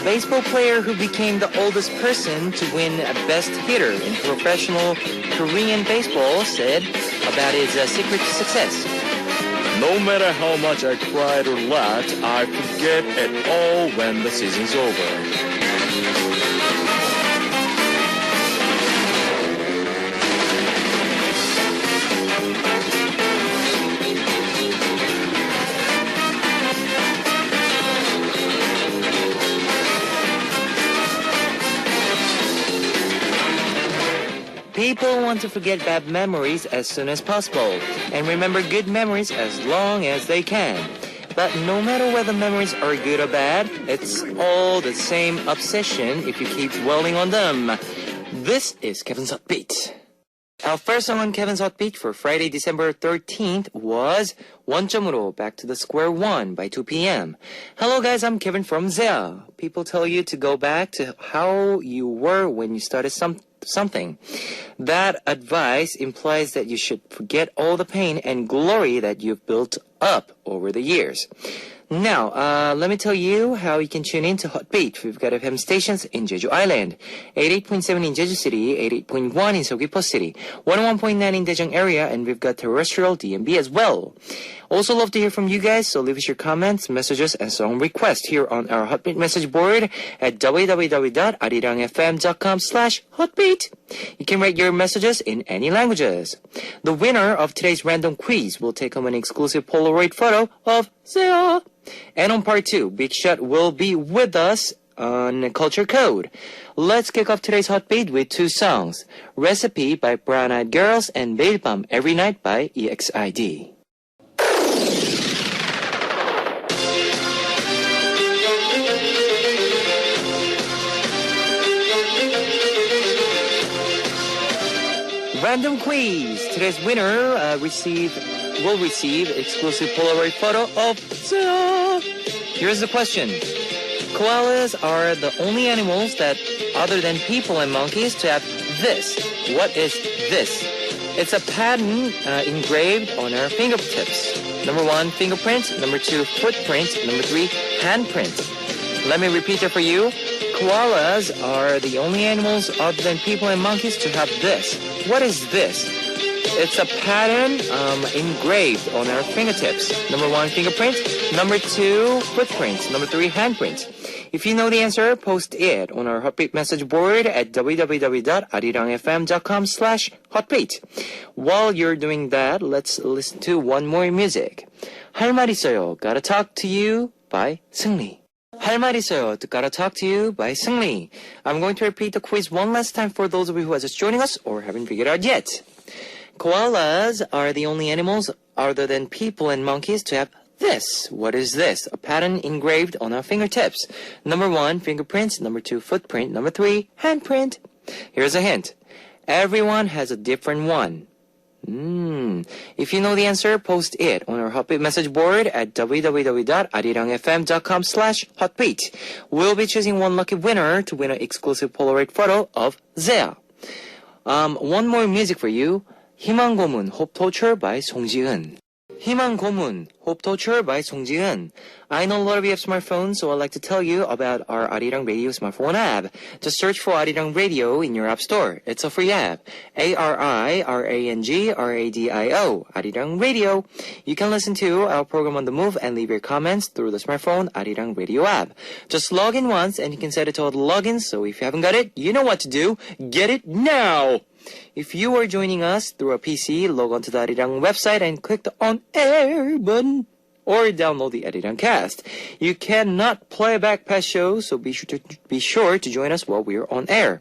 baseball player who became the oldest person to win Best Hitter in professional Korean baseball said about his secret to success. No matter how much I cried or laughed, I forget it all when the season's over. People want to forget bad memories as soon as possible and remember good memories as long as they can. But no matter whether memories are good or bad, it's all the same obsession if you keep dwelling on them. This is Kevin's Hot Beat. Our first song on Kevin's Hot Beat for Friday, December 13th was 원점으로 Back to the Square One by 2 p.m. Hello guys, I'm Kevin from Zea. People tell you to go back to how you were when you started something. That advice implies that you should forget all the pain and glory that you've built up over the years. Now, let me tell you how you can tune in to Hot Beat. We've got FM stations in Jeju Island, 88.7 in Jeju City, 88.1 in Seogwipo City, 101.9 in Daejeong area, and we've got terrestrial DMB as well. Also love to hear from you guys, so leave us your comments, messages, and song requests here on our Hotbeat message board at www.arirangfm.com/hotbeat. You can write your messages in any languages. The winner of today's random quiz will take home an exclusive Polaroid photo of Seo. And on part 2, Big Shot will be with us on Culture Code. Let's kick off today's Hot Beat with 2 songs, Recipe by Brown Eyed Girls and Baby Bum Every Night by EXID. Random quiz. Today's winner will receive exclusive Polaroid photo of Seo. Here's the question. Koalas are the only animals that, other than people and monkeys, to have this. What is this? It's a pattern engraved on our fingertips. Number 1, fingerprint. Number 2, footprint. Number 3, handprint. Let me repeat it for you. Koalas are the only animals other than people and monkeys to have this. What is this? It's a pattern engraved on our fingertips. Number 1, fingerprint. Number 2, footprint. Number 3, handprint. If you know the answer, post it on our Hotbeat message board at www.arirangfm.com/hotbeat. While you're doing that, let's listen to one more music. 할 말 있어요. Gotta talk to you by 승리. 할 말 있어요. Gotta talk to you by 승리. I'm going to repeat the quiz one last time for those of you who are just joining us or haven't figured out yet. Koalas are the only animals other than people and monkeys to have this. What is this? A pattern engraved on our fingertips. Number 1, fingerprint. Number 2, footprint. Number 3, handprint. Here's a hint. Everyone has a different one. If you know the answer, post it on our Hotbeat message board at www.arirangfm.com/hotbeat. We'll be choosing one lucky winner to win an exclusive Polaroid photo of Zea. One more music for you. 희망 고문, Hope Torture by 송지은. 희망 고문, Hope Torture by 송지은. I know a lot of you have smartphones, so I'd like to tell you about our Arirang Radio smartphone app. Just search for Arirang Radio in your app store. It's a free app. ARIRANGRADIO, Arirang Radio. You can listen to our program on the move and leave your comments through the smartphone Arirang Radio app. Just log in once and you can set it to auto login, so if you haven't got it, you know what to do. Get it now! If you are joining us through a PC, log on to the Arirang website and click the On Air button or download the Arirang Cast. You cannot play back past shows, so be sure to join us while we're on air.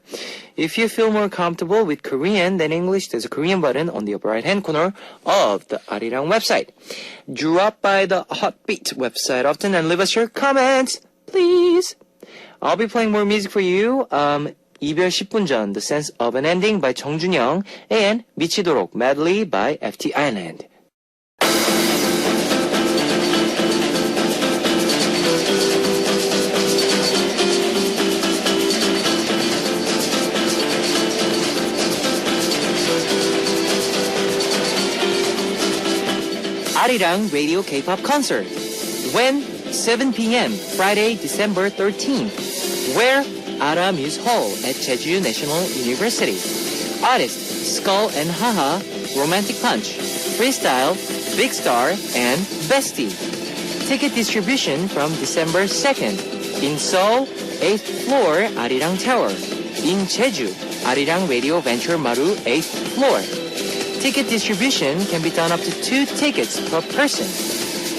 If you feel more comfortable with Korean than English, there's a Korean button on the upper right-hand corner of the Arirang website. Drop by the Hotbeat website often and leave us your comments, please. I'll be playing more music for you. 이별 10분 전, The Sense of an Ending by 정준영, and 미치도록 Medley by FT Island. Arirang Radio K-pop concert. When? 7 p.m. Friday, December 13th. Where? Ara Muse Hall at Jeju National University. Artists, Skull and Haha, Romantic Punch, Freestyle, Big Star, and Bestie. Ticket distribution from December 2nd. In Seoul, 8th floor, Arirang Tower. In Jeju, Arirang Radio Venture Maru, 8th floor. Ticket distribution can be done up to 2 tickets per person.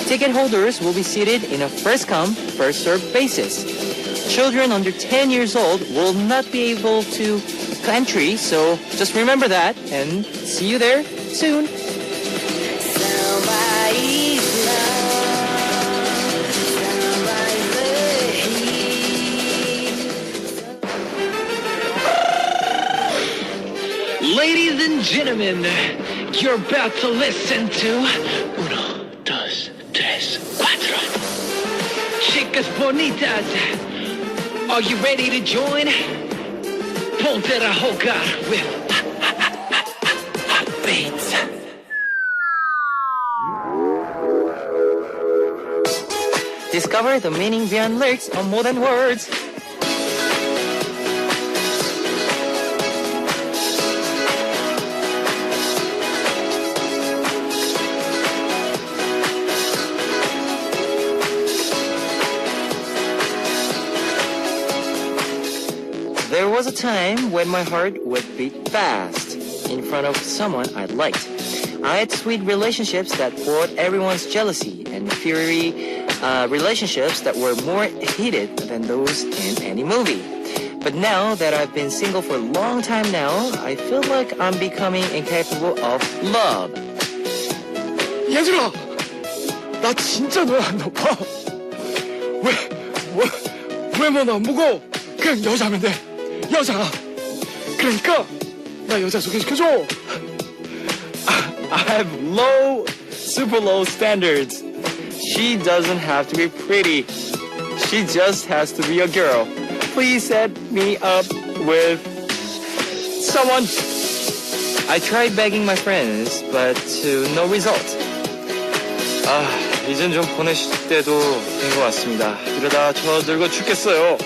Ticket holders will be seated in a first-come, first-served basis. Children under 10 years old will not be able to entry, so just remember that, and see you there soon. Ladies and gentlemen, you're about to listen to Uno, Dos, Tres, Cuatro. Chicas bonitas, are you ready to join? Ponte a jugar with hot beats. Discover the meaning behind lyrics of more than words. There was a time when my heart would beat fast in front of someone I liked. I had sweet relationships that brought everyone's jealousy and fury, relationships that were more heated than those in any movie. But now that I've been single for a long time now, I feel like I'm becoming incapable of love. 얘들아, 나 진짜 너 안 높아. 외모는 안 보고 그냥 여자면 돼. 여자. 그러니까 나 여자 소개시켜줘. I have low, super low standards. She doesn't have to be pretty. She just has to be a girl. Please set me up with someone. I tried begging my friends, but to no result. 이젠 좀 보내실 때도 된 것 같습니다. 이러다 저 늙어 죽겠어요.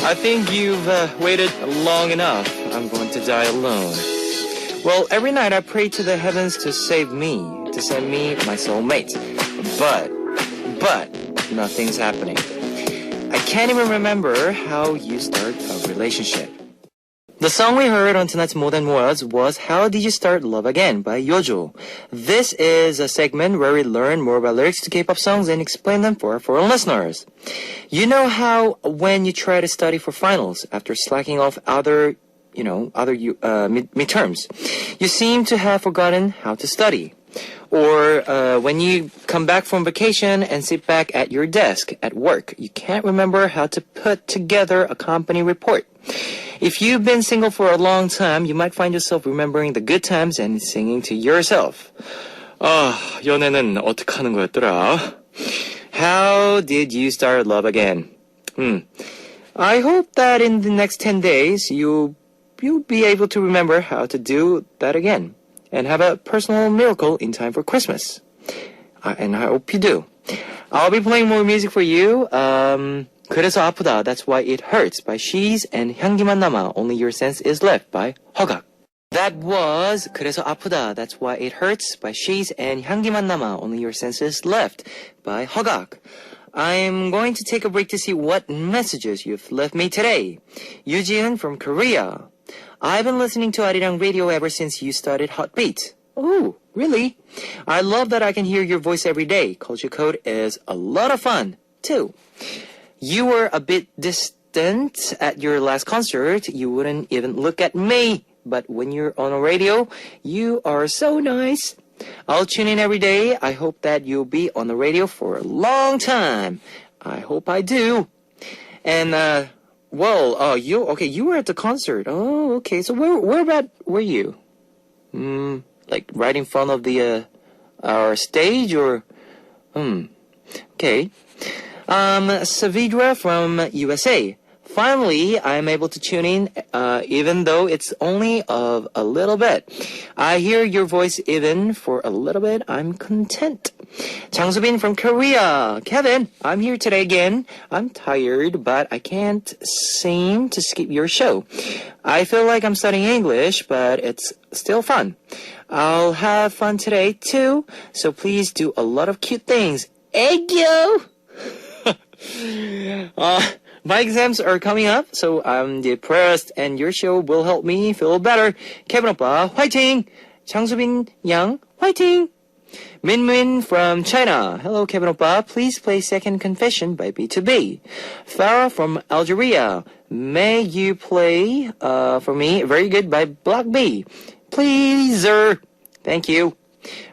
I think you've waited long enough. I'm going to die alone. Well, every night I pray to the heavens to save me, to send me my soulmate. But nothing's happening. I can't even remember how you start a relationship. The song we heard on tonight's More Than Words was How Did You Start Love Again by Yojo. This is a segment where we learn more about lyrics to K-pop songs and explain them for our foreign listeners. You know how when you try to study for finals after slacking off other midterms, you seem to have forgotten how to study. Or when you come back from vacation and sit back at your desk at work, you can't remember how to put together a company report. If you've been single for a long time, you might find yourself remembering the good times and singing to yourself. 연애는 어떻게 하는 거였더라? How did you start love again? I hope that in the next 10 days, you'll be able to remember how to do that again and have a personal miracle in time for Christmas. And I hope you do. I'll be playing more music for you. 그래서 아프다, That's Why It Hurts by She's and 향기만 남아, Only Your Sense Is Left by 허각. That was 그래서 아프다, That's Why It Hurts by She's and 향기만 남아, Only Your Sense Is Left by 허각. I'm going to take a break to see what messages you've left me today. Yoo-jiun from Korea. I've been listening to Arirang Radio ever since you started Hot Beat. Oh, really? I love that I can hear your voice every day. Culture Code is a lot of fun, too. You were a bit distant at your last concert. You wouldn't even look at me. But when you're on a radio, you are so nice. I'll tune in every day. I hope that you'll be on the radio for a long time. I hope I do. And, you were at the concert. Oh, okay. So where about were you? Like right in front of our stage or, okay. Savidra from USA. Finally, I'm able to tune in, even though it's only of a little bit. I hear your voice even for a little bit. I'm content. Chang-Subin from Korea. Kevin, I'm here today again. I'm tired, but I can't seem to skip your show. I feel like I'm studying English, but it's still fun. I'll have fun today too, so please do a lot of cute things. Aegyo! My exams are coming up, so I'm depressed, and your show will help me feel better. Kevin 오빠, 화이팅! 장수빈 양, 화이팅! Min from China. Hello, Kevin Oppa. Please play Second Confession by B2B. Farah from Algeria. May you play for me Very Good by Block B. Please, sir. Thank you.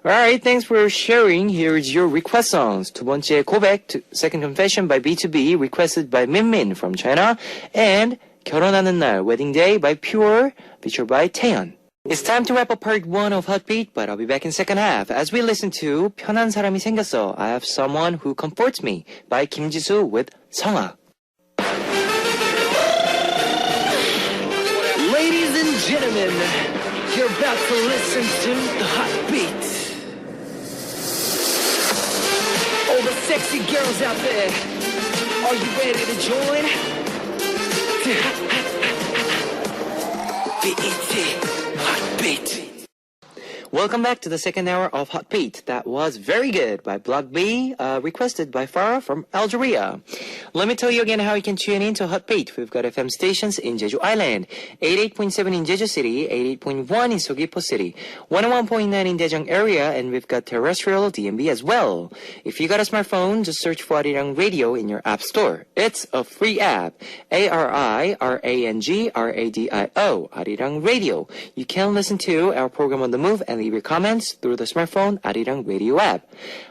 Alright, thanks for sharing. Here's your request songs. 두 번째 고백, Second Confession by B2B, requested by Min from China. And 결혼하는 날, Wedding Day by Pure, featured by Taeyeon. It's time to wrap up part 1 of Heartbeat, but I'll be back in second half as we listen to 편한 사람이 생겼어. I have someone who comforts me by Kim Jisoo with 성아. Ladies and gentlemen, you're about to listen to the Heartbeat. All the sexy girls out there, are you ready to join? BET. Heartbeat. Welcome back to the second hour of Heartbeat. That was Very Good by Block B, requested by Farah from Algeria. Let me tell you again how you can tune in to Heartbeat. We've got FM stations in Jeju Island, 88.7 in Jeju City, 88.1 in Seogwipo City, 101.9 in Daejeong area, and we've got terrestrial DMB as well. If you got a smartphone, just search for Arirang Radio in your app store. It's a free app. ARIRANGRADIO, Arirang Radio. You can listen to our program on the move and leave your comments through the smartphone Arirang Radio app.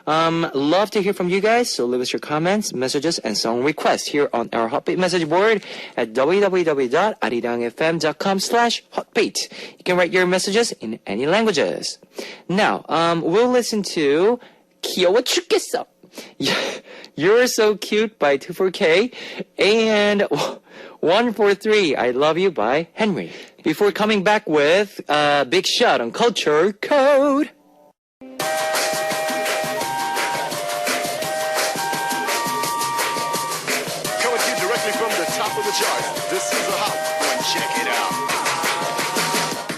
Love to hear from you guys, so leave us your comments, messages, and song requests here on our Heartbeat message board at www.arirangfm.com/heartbeat. You can write your messages in any languages. Now, we'll listen to 귀여워 죽겠어. You're So Cute by 24K and 143 I Love You by Henry. Before coming back with Big Shot on Culture Code. Coming to you directly from the top of the charts. This is a hot one. Check it out.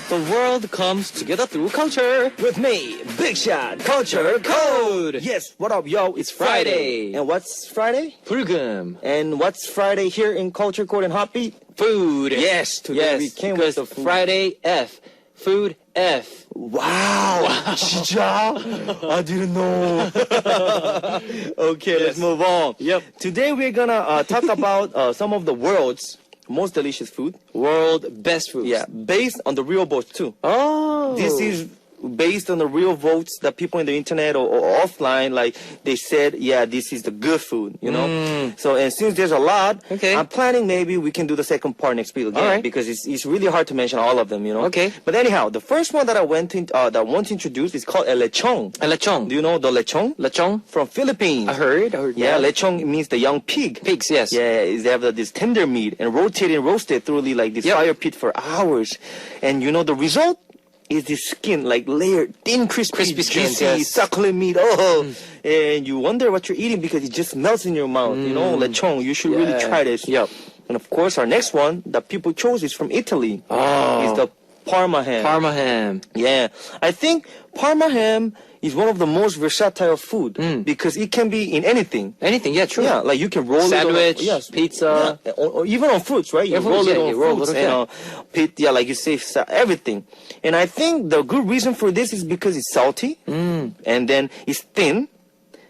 The world comes together through culture. With me, Big Shot, Culture Code. Yes, what up, yo? It's Friday. And what's Friday? 불금. And what's Friday here in Culture Code and Heartbeat? Food. Yes, today we came because with the food. Friday F. Food F. Wow. 진짜? I didn't know. Okay, let's move on. Yep. Today we're gonna talk about some of the world's most delicious food. World best food. Yeah, based on the real votes too. Oh. This is based on the real votes that people in the internet or offline, like they said, yeah, this is the good food, you know. So, and since there's a lot, Okay. I'm planning maybe we can do the second part next week again, All right. because it's really hard to mention all of them, you know. Okay. But anyhow, the first one that I want to introduce is called el lechon. Lechon. Do you know the lechon? Lechon? From Philippines. I heard. Yeah, that. lechon means the young pig. Pigs, yes. Yeah, they have this tender meat and roasted through like this Yep. fire pit for hours. And you know the result is this skin, like layered, thin, crispy skin, juicy, yes. succulent meat. Oh, and you wonder what you're eating because it just melts in your mouth. You know, lechon. You should really try this. Yep. And of course, our next one that people chose is from Italy. Oh. Is the Parma ham. Parma ham. Yeah, I think Parma ham is one of the most versatile food because it can be in anything. Anything, yeah, true. Yeah, like you can roll Sandwich, it on, yes, pizza. yeah, or even on fruits, right? Yeah, You fruits, roll it yeah, on you roll fruits it, and yeah, like you say, everything. And I think the good reason for this is because it's salty and then it's thin.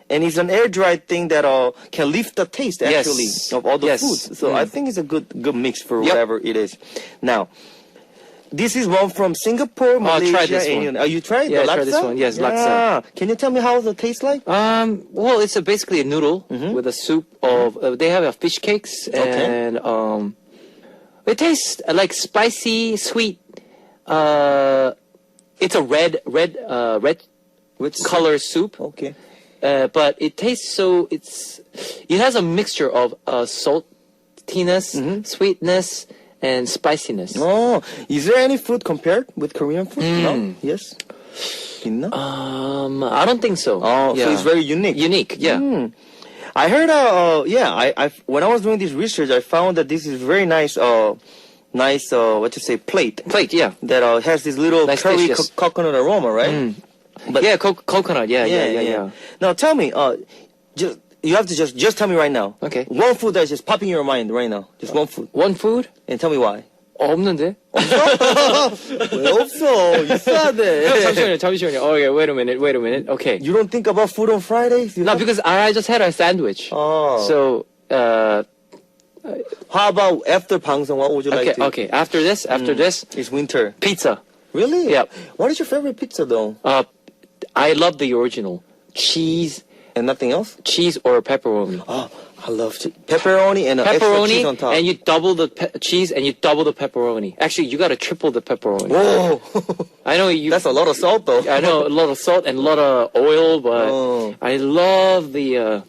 And it's an air-dried thing that can lift the taste actually Yes. of all the Yes. foods. So I think it's a good mix for Yep. whatever it is. Now, this is one from Singapore, Malaysia, try this one. and you tried Yeah, the I laksa? tried this one. Yes, yeah. laksa. Can you tell me how it tastes like? Well, it's basically a noodle with a soup of. They have fish cakes and it tastes like spicy, sweet. It's a red Which color soup. Okay. But it tastes so. It has a mixture of saltiness, sweetness, and spiciness. Oh, is there any food compared with Korean food? No. Yes. 있나? I don't think so. Oh, yeah. so it's very unique. unique. Yeah. I heard, I when I was doing this research, I found that this is very nice, plate Plate. Yeah. that has this little Nice curry dish, yes. coconut aroma, right? But yeah. Coconut. Yeah. Now tell me, you have to just tell me right now. Okay. One food that's just popping in your mind right now. Just one food, One food? and tell me why. 없는데? 왜 없어? 있어야 돼. 잠시만요. Okay, wait a minute. Okay. You don't think about food on Fridays? No, because I just had a sandwich. Oh. So, How about after 방송? What would you like to? okay. After this, It's winter. pizza. Really? Yeah. What is your favorite pizza though? I love the original. Cheese And nothing else? or pepperoni. Oh, I love pepperoni and extra cheese on top. and you double the cheese and you double the pepperoni. Actually, you gotta triple the pepperoni. Whoa, I know you. that's a lot of salt though. I know a lot of salt and a lot of oil, but Oh. I love the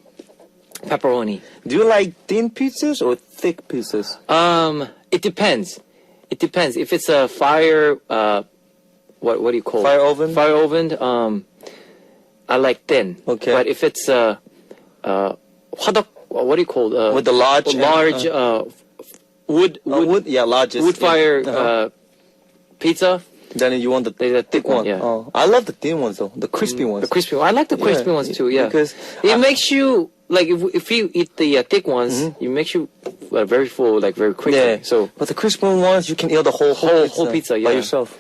pepperoni. Do you like thin pizzas or thick pizzas? It depends. It depends. If it's a fire, what do you call Fire it? oven? Fire oven. I like thin. Okay. But if it's 화덕, what do you call it? With the large wood wood, yeah, largest. wood fire Uh-huh. pizza. Then you want the thick one. Yeah. Oh, I love the thin ones though, the crispy ones. The crispy one. I like the crispy ones too. Yeah. Because it makes you like if you eat the thick ones, it makes you very full, like very quickly. yeah. So but the crispy ones, you can eat the whole pizza, by yeah. yourself.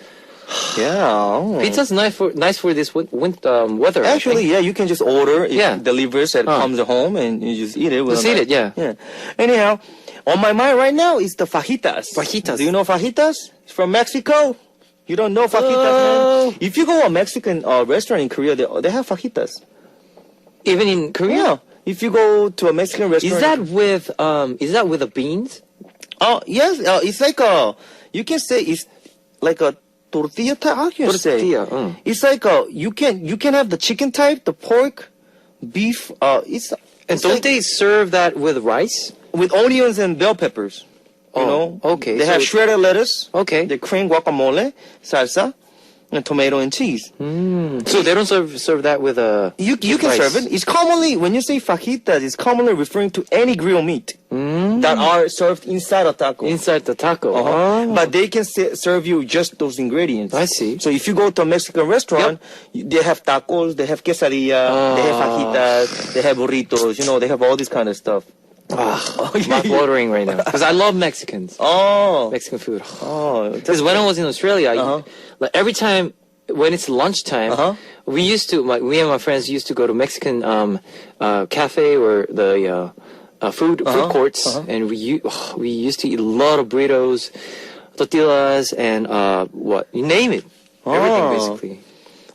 Yeah. Oh. pizza's nice for this weather. I Actually, think. yeah, you can just order. It Yeah. delivers and comes home, and you just eat it. with Just a eat knife. it, yeah. Yeah. Anyhow, on my mind right now is the fajitas. Fajitas. Do you know fajitas? It's from Mexico. You don't know fajitas, Oh. man? If you go to a Mexican restaurant in Korea, they have fajitas. Even in Korea. Yeah. If you go to a Mexican restaurant, Is that with the beans? Oh yes, it's like you can say it's like a tortilla type. How can you say? Tortilla, It's like you can have the chicken type, the pork, beef. It's And don't they serve that with rice? with onions and bell peppers. You Oh, know. okay, They so have it's- shredded lettuce. Okay. The cream guacamole, salsa, and tomato and cheese. So they don't serve that with a. You can rice. serve it. It's commonly when you say fajitas, it's commonly referring to any grilled meat that are served inside a taco. inside the taco. Uh-huh. But they can serve you just those ingredients. I see. So if you go to a Mexican restaurant, they have tacos, they have quesadilla, they have fajitas, they have burritos. You know, they have all this kind of stuff. Mouth watering right now because I love Mexicans. Oh, Mexican food. oh, Because when I was in Australia, Uh-huh. like every time when it's lunchtime, Uh-huh. we me and my friends used to go to Mexican cafe or the food courts, and we used to eat a lot of burritos, tortillas, and what you name it, everything Oh. basically.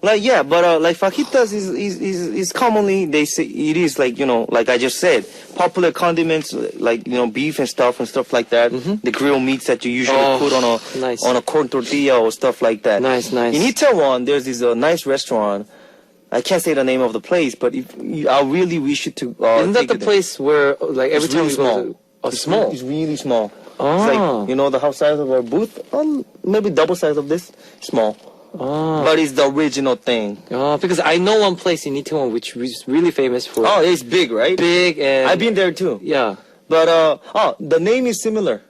like yeah, but like fajitas is commonly they say it is like like I just said, popular condiments like beef and stuff like that. The grilled meats that you usually Oh, put nice. on a corn tortilla or stuff like that. Nice. In Itaewon, there's this nice restaurant. I can't say the name of the place, but I really wish you to. Isn't that take the it there. place where like every It's time really we go small. to, small? It's really small. Oh. It's like the half size of our booth, maybe double size of this. Small. Oh. But it's the original thing. Because I know one place in Itaewon which is really famous for Oh, it's big, right? big and I've been there too. yeah. But the name is similar,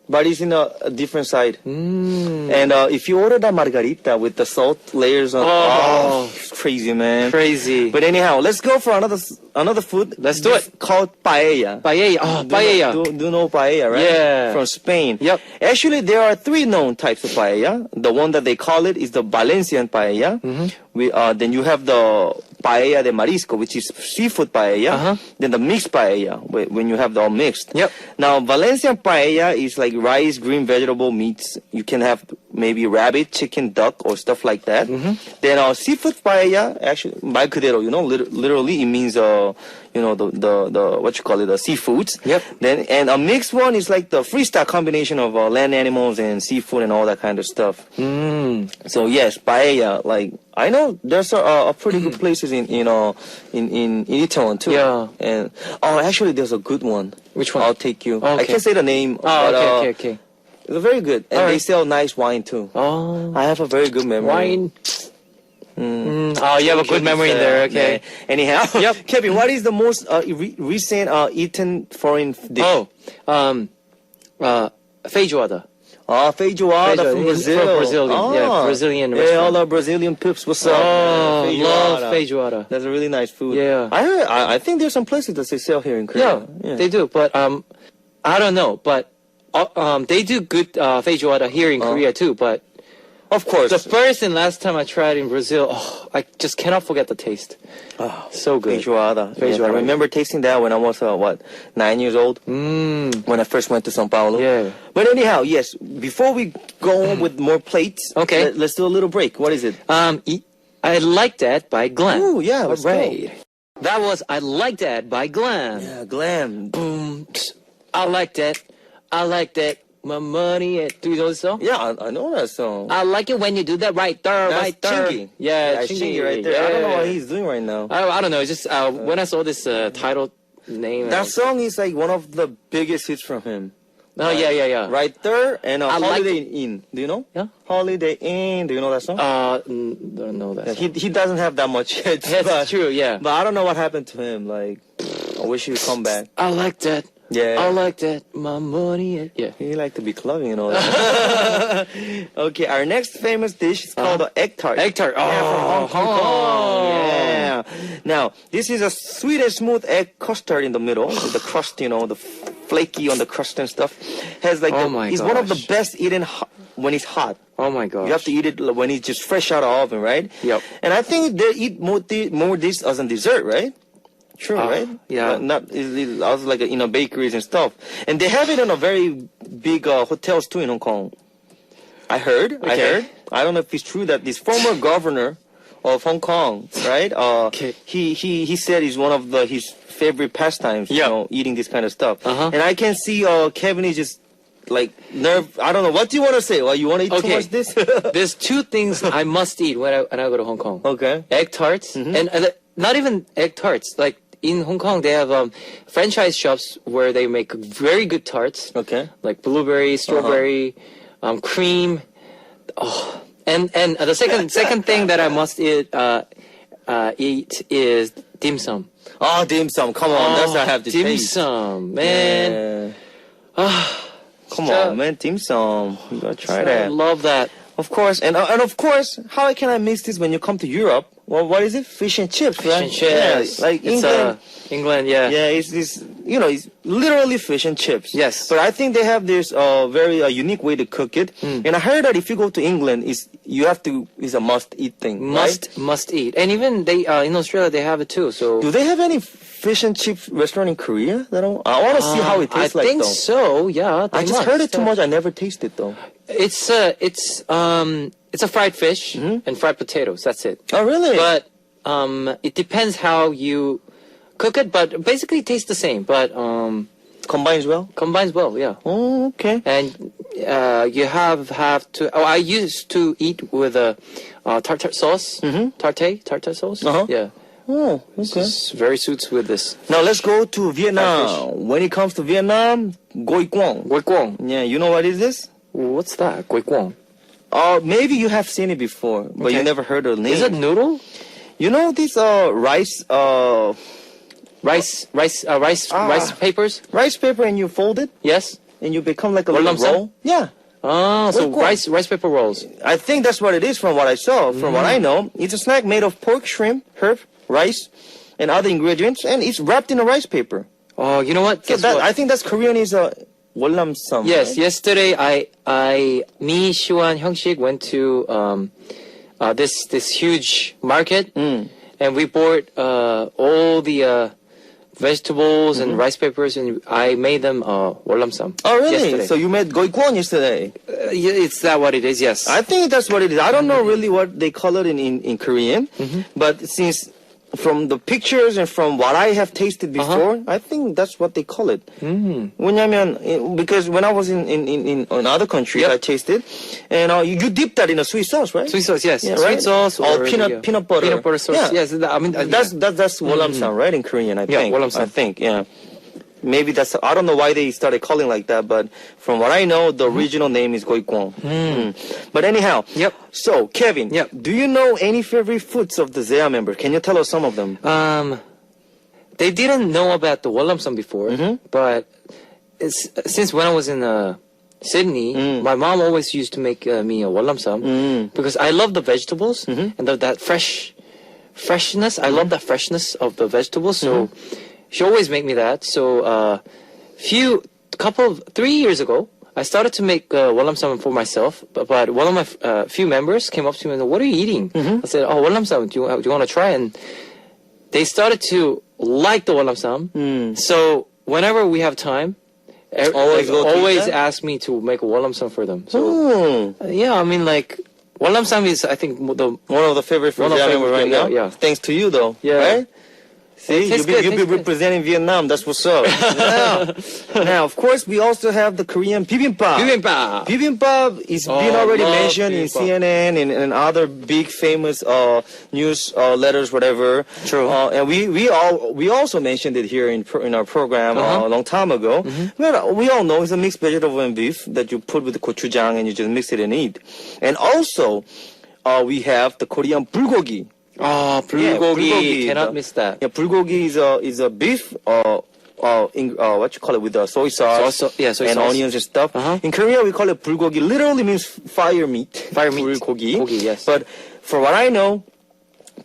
but it's in a different side. And if you order the margarita with the salt layers on, it's crazy, man. Crazy. But anyhow, let's go for another food. Let's do it. Called paella. Paella. Oh, paella. Do you know paella, right? Yeah. From Spain. Yep. Actually, there are 3 known types of paella. The one that they call it is the Valencian paella. Then you have the paella de marisco, which is seafood paella. Then the mixed paella, when you have the all mixed. Yep. Now, Valencian paella is like rice, green vegetable meats. You can have maybe rabbit, chicken, duck, or stuff like that. Then our seafood paella, actually, 말 그대로, literally it means the what you call it, the seafoods. Yep. Then and a mixed one is like the freestyle combination of land animals and seafood and all that kind of stuff. So yes, paella. Like I know there's a pretty good places in Itaewon too. Yeah. And actually there's a good one. Which one? I'll take you. Oh, I okay. can't say the name. Oh, but, okay. It's very good, and All they right. sell nice wine too. Oh, I have a very good memory. wine. Oh, you have a good memory in there. Okay. 네. Anyhow, Yep. Kevin, what is the most recent eaten foreign dish? Feijoada. Feijoada from Brazil. From Brazilian, yeah, Brazilian Yeah, restaurant. all our Brazilian pips. What's up? Oh, man? love feijoada. That's a really nice food. Yeah. I heard. I think there's some places that they sell here in Korea. Yeah, they do. But I don't know. But they do good feijoada here in Korea too. But Of course. the first and last time I tried in Brazil, I just cannot forget the taste. So good. Feijoada. Yes, I Feijoada. remember tasting that when I was 9 years old. When I first went to São Paulo. Yeah. But anyhow, yes. Before we go on with more plates, Okay. let's do a little break. What is it? I Like That by Glenn. Ooh, yeah, let's go. Right. That was I Like That by Glenn. Yeah, glam. Boom. I like that. I like that. My money. Do you know the song? Yeah, I know that song. I like it when you do that right there, That's right there. Chingy. Yeah, it's Chingy right there. I don't know what he's doing right now. I don't know. It's just when I saw this title name. That song is like one of the biggest hits from him. Oh yeah. Right there and I like Holiday Inn. Do you know? Yeah. Holiday Inn. Do you know that song? Don't know that. Yeah, he doesn't have that much hits. That's but, true. Yeah. But I don't know what happened to him. Like, I wish he would come back. I like that. Yeah. I like that. My money. Yeah. He like to be clubbing and all that. Okay, our next famous dish is called the egg tart. Egg tart. Yeah, Oh, from Hong Kong. Yeah. Now, this is a sweet and smooth egg custard in the middle with the crust, the flaky on the crust and stuff. Has like it's one of the gosh. best eaten when it's hot. Oh my gosh. You have to eat it when it's just fresh out of the oven, right? Yep. And I think they eat more this as a dessert, right? True, right? yeah. Not also like in bakeries and stuff, and they have it in a very big hotels too in Hong Kong. I heard. I don't know if it's true that this former governor of Hong Kong, right? He said it's one of his favorite pastimes. Yeah. Eating this kind of stuff. Uh-huh. And I can see Kevin is just like I don't know. What do you want to say? Well, you want to eat too much this? There's two things I must eat when I go to Hong Kong. Okay. Egg tarts and not even egg tarts. Like in Hong Kong, they have franchise shops where they make very good tarts. Okay. Like blueberry, strawberry, cream. Oh, and the second thing that I must eat is dim sum. Oh, dim sum. Come on, that's what I have to dim taste. sum, man. Come on, man, dim sum. You gotta try that. I love that. Of course, and of course, how can I miss this when you come to Europe? Well, what is it? Fish and chips, right? Fish and chips. Yeah, like It's, England. England, yeah. Yeah, it's this. It's literally fish and chips. Yes. But I think they have this very unique way to cook it. And I heard that if you go to England, it's a must-eat thing. Right? Must eat. And even they in Australia they have it too. So Do they have any fish and chips restaurant in Korea? I want to see how it tastes I like. think though. so. Yeah. I just heard it too much. I never tasted though. It's a fried fish and fried potatoes. That's it. Oh, really? But it depends how you cook it. But basically, it tastes the same. But Combines well? combines well. Yeah. Oh, okay. And you have to. Oh, I used to eat with a tartar sauce. Tartar sauce. Uh-huh. Yeah. Oh, okay. This very suits with this. Now let's go to Vietnam. When it comes to Vietnam, Goi Quang. Goi Quang. Yeah, you know what is this? What's that? Goi Quang. Maybe you have seen it before, but you Okay. never heard of the name. Is it noodle? You know this rice Rice papers? rice paper, and you fold it Yes. and you become like a little Wollam sam? roll? Yeah. Oh, so Goi Quang. rice paper rolls. I think that's what it is from what I saw. From what I know, it's a snack made of pork, shrimp, herb, rice, and other ingredients, and it's wrapped in a rice paper. Oh, you know what? So Guess what? I think that's Korean is wollam sam. Yes, right? yesterday me, Shiwan, Hyungshik went to this huge market, and we bought all the vegetables and rice papers, and I made them wollam sam. Oh, really? Yesterday. So you made Goi Quang yesterday? Yeah, it's that what it is? Yes. I think that's what it is. I don't know really what they call it in Korean, but since from the pictures and from what I have tasted before, I think that's what they call it. 왜냐면, because when I was in other countries, Yep. I tasted, and you dip that in a sweet sauce, right? Sweet sauce, yes. Yeah, Sweet right? sauce or or peanut butter. Peanut butter sauce. Yeah. Yes, I mean That's wollam sam, right? In Korean, I Yeah, think. wollam sam. I think, yeah. Maybe that's, I don't know why they started calling like that, but from what I know, the original name is goikwon. But anyhow, Yep. so Kevin, Yep. do you know any favorite foods of the Zea member? Can you tell us some of them? They didn't know about the Wollamsam before, but since when I was in Sydney, my mom always used to make me a Wollamsam because I love the vegetables and that freshness. I love the freshness of the vegetables, so she always make me that. So 3 years ago, I started to make Wollamsam for myself, but one of my few members came up to me and said, "What are you eating?" I said, "Oh, Wollamsam. Do you want to try?" And they started to like the Wollamsam. So whenever we have time, always ask me to make a Wollamsam for them. So yeah, I mean, like Wollamsam is, I think, One of the favorite foods One of the member right favorite, now. yeah. Thanks to you, though. Yeah. Right? See, Tastes you'll good, be tastes good. representing Vietnam. That's what's up. now, of course, we also have the Korean bibimbap. bibimbap. Bibimbap is Oh, been already love mentioned in bibimbap. CNN and other big famous news letters, whatever. True. And we also mentioned it here in our program a long time ago. Well, we all know it's a mixed vegetable and beef that you put with the gochujang and you just mix it and eat. And also, we have the Korean bulgogi. Oh, Yeah, bulgogi. bulgogi, Cannot the- miss that. Yeah, bulgogi is a beef what you call it, with the soy sauce, soy and sauce. onions and stuff. In Korea we call it bulgogi. Literally means fire meat. Fire meat. Bulgogi. Bulgogi, yes. But for what I know,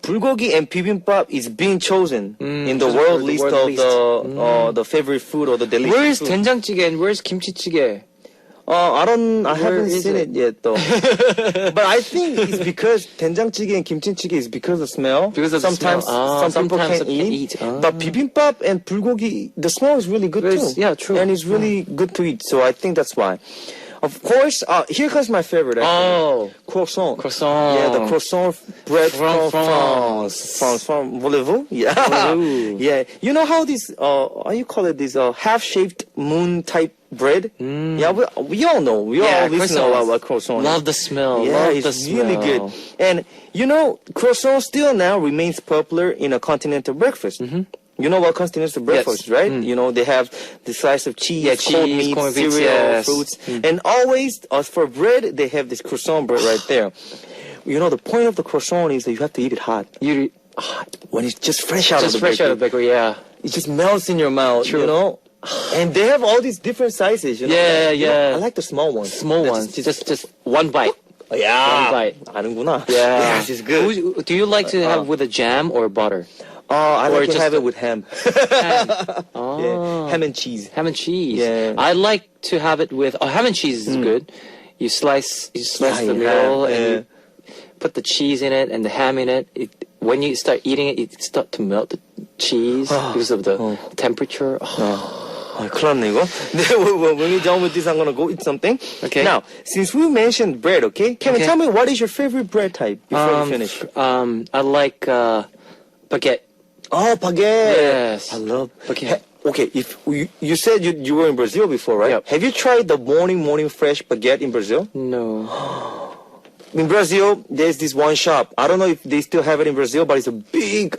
bulgogi and bibimbap is being chosen in the chosen world for the list world of the favorite food or the delicious Where's food. 된장찌개 and where's kimchi-찌개? I haven't is seen it? it yet though. But I think it's because 된장찌개 and kimchi-jjigae is because of smell. Because of the sometimes smell. some people Sometimes can't they can't eat. eat. Ah. But bibimbap and bulgogi, the smell is really good It's- too. yeah, true. And it's really good to eat. So I think that's why. Of course, here comes my favorite. Actually. Oh, Croissant. croissant. Yeah, the croissant bread From France. From voulez-vous? Yeah. Voulez-vous. Yeah. You know how this, how you call it, this half-shaped moon type bread? Yeah, we all know. We all listen croissants. about croissant. Love the smell. Yeah, Love it's the smell. really good. And you know, croissant still now remains popular in a continental breakfast. You know what continental breakfast, right? You know, they have the slice of cheese, cold cheese, meat, corned beef, cereal, yes. fruits. And always, as for bread, they have this croissant bread right there. You know, the point of the croissant is that you have to eat it hot. When it's just fresh out Just of the fresh bakery. out of the bakery, yeah. It just melts in your mouth, you know? And they have all these different sizes, you know? Yeah, You know, yeah. I like the small ones. Small That's ones. Just one bite. yeah. One bite. 아는구나. Yeah. Yes, it's good. Do you like to have with a jam or butter? I Or like to just have the- it with ham. Ham. Yeah, ham and cheese. Ham and cheese. Yeah. I like to have it with ham and cheese is good. You slice the Yeah, middle ham, and you put the cheese in it and the ham in it. When you start eating it, it start to melt the cheese because of the temperature. 큰일 났네, 이거. When we're done with this, I'm gonna go eat something. Okay. Now, since we mentioned bread, okay? Kevin, Okay. tell me, what is your favorite bread type before we finish? I like baguette. Oh, baguette. Yes. I love baguette. Okay, if you said you were in Brazil before, right? Yep. Have you tried the morning fresh baguette in Brazil? No. In Brazil, there's this one shop. I don't know if they still have it in Brazil, but it's a big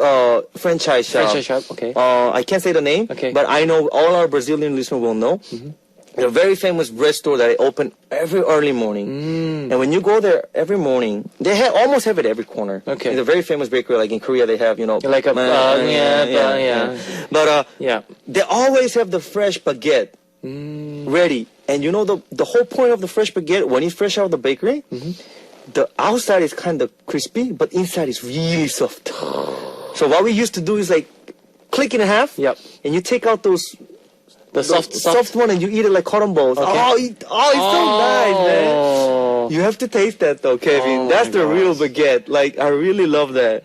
franchise shop. Franchise shop, okay. I can't say the name, Okay. but I know all our Brazilian listeners will know. It's a very famous bread store that they open every early morning. And when you go there every morning, they almost have it every corner. Okay. It's a very famous bakery. Like in Korea, they have, you know. Like a, yeah. But Yeah. they always have the fresh baguette ready. And you know the whole point of the fresh baguette, when it's fresh out of the bakery, the outside is kind of crispy, but inside is really soft. So what we used to do is like click in half, Yep. and you take out those The soft one and you eat it like cotton balls. Okay. It's so nice, man. Oh. You have to taste that though, Kevin. Oh That's my the real baguette. Like I really love that.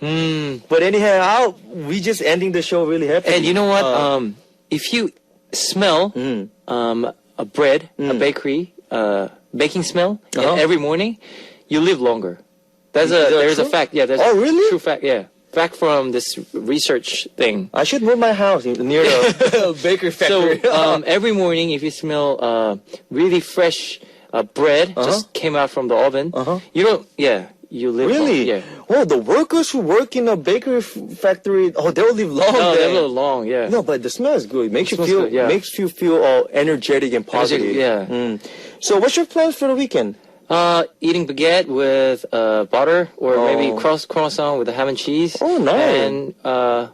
But anyhow, we just ending the show really happy. And you know what? If you smell a bread, a bakery, baking smell every morning, you live longer. Is There's that a true? fact. Yeah, there's Oh, a really? true fact. Yeah, fact from this research thing. I should move my house near the bakery So factory. every morning, if you smell really fresh bread just came out from the oven, you don't. Yeah, you live Really? long. Yeah. Oh, the workers who work in a bakery factory, oh, they'll live long. No, then. they live long. Yeah. No, but the smell is good. It makes you smells feel good, yeah. makes you feel energetic and positive. Yeah. So, what's your plans for the weekend? Eating baguette with butter, or maybe Oh. croissant with the ham and cheese. Oh, nice. And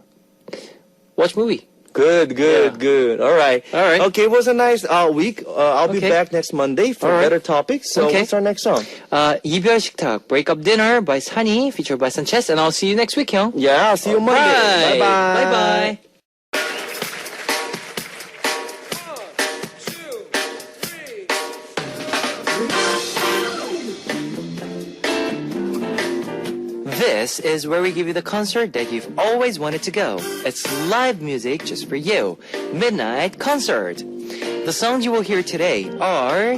watch movie. Good. All right. Okay, it was a nice week. I'll be Okay. back next Monday for All right. better topics. So, Okay. what's our next song? 이별 식탁, Break Up Dinner by Sunny, featured by Sanchez, and I'll see you next week, 형. Yeah, I'll see you Monday. Bye bye. Bye. This is where we give you the concert that you've always wanted to go. It's live music just for you. Midnight Concert. The songs you will hear today are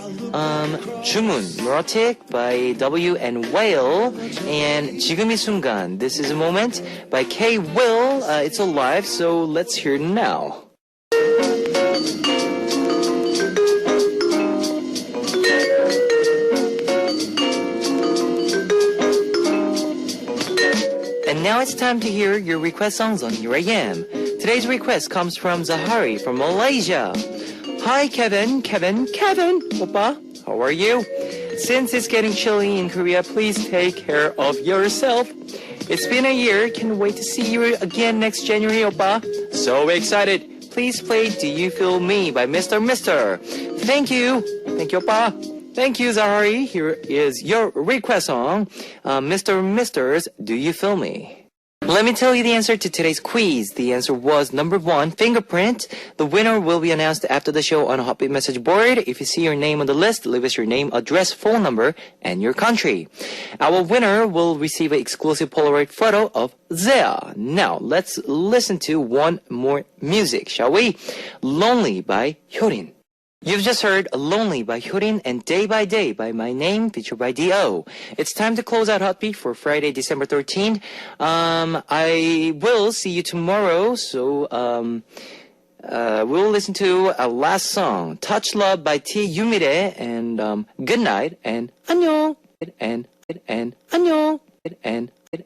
주문, Neurotic by W and Whale, and 지금 이 순간, This is a Moment by K Will. It's all live, so let's hear it now. And now it's time to hear your request songs on Here I Am. Today's request comes from Zahari from Malaysia. Hi Kevin, Oppa, how are you? Since it's getting chilly in Korea, please take care of yourself. It's been a year, can't wait to see you again next January, Oppa. So excited. Please play Do You Feel Me by Mr. Thank you, Oppa. Thank you, Zahari. Here is your request song, Mr. Mister's Do You Feel Me? Let me tell you the answer to today's quiz. The answer was number 1, Fingerprint. The winner will be announced after the show on a Hotbit message board. If you see your name on the list, leave us your name, address, phone number, and your country. Our winner will receive an exclusive Polaroid photo of Zea. Now, let's listen to one more music, shall we? Lonely by Hyorin. You've just heard Lonely by Hyorin and Day by Day by My Name, featured by D.O. It's time to close out Hotbeat for Friday, December 13th. I will see you tomorrow, so we'll listen to a last song, Touch Love by T. Yumire, and good night, and 안녕, and 안녕, and